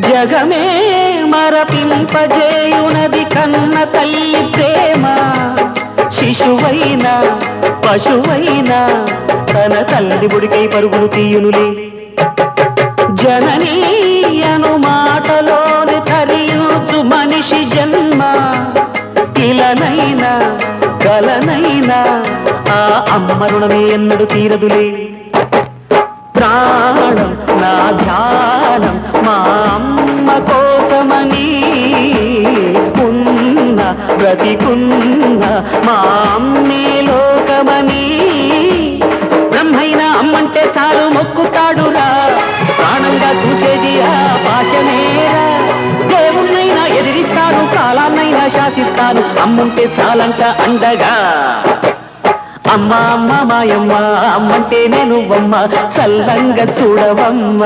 జగమే మరపింపజేయునది కన్న తల్లి ప్రేమ. శిశువైనా పశువైనా తన తల్లి బుడికై పరుగులు తీయునులే. జననీ అను మాటలోని తరియుచు మనిషి జన్మ. ఇలనైనా కలనైనా ఆ అమ్మ రుణమే ఎన్నడు తీరదులే. ప్రాణం నా ధ్యానం మా అమ్మ కోసమని, ఉన్న బ్రతికున్న మా అమ్మే లోకమని. బ్రహ్మైనా అమ్మంటే చాలు మొక్కుతాడురా, ప్రాణంగా చూసేది ఆ పాశమేరా. దేవుణ్ణైనా ఎదిరిస్తాను, కాలాన్నైనా శాసిస్తాను, అమ్ముంటే చాలంట అండగా. అమ్మ అమ్మ మాయమ్మ, అమ్మంటే నేను అమ్మ, చల్లంగా చూడవమ్మ.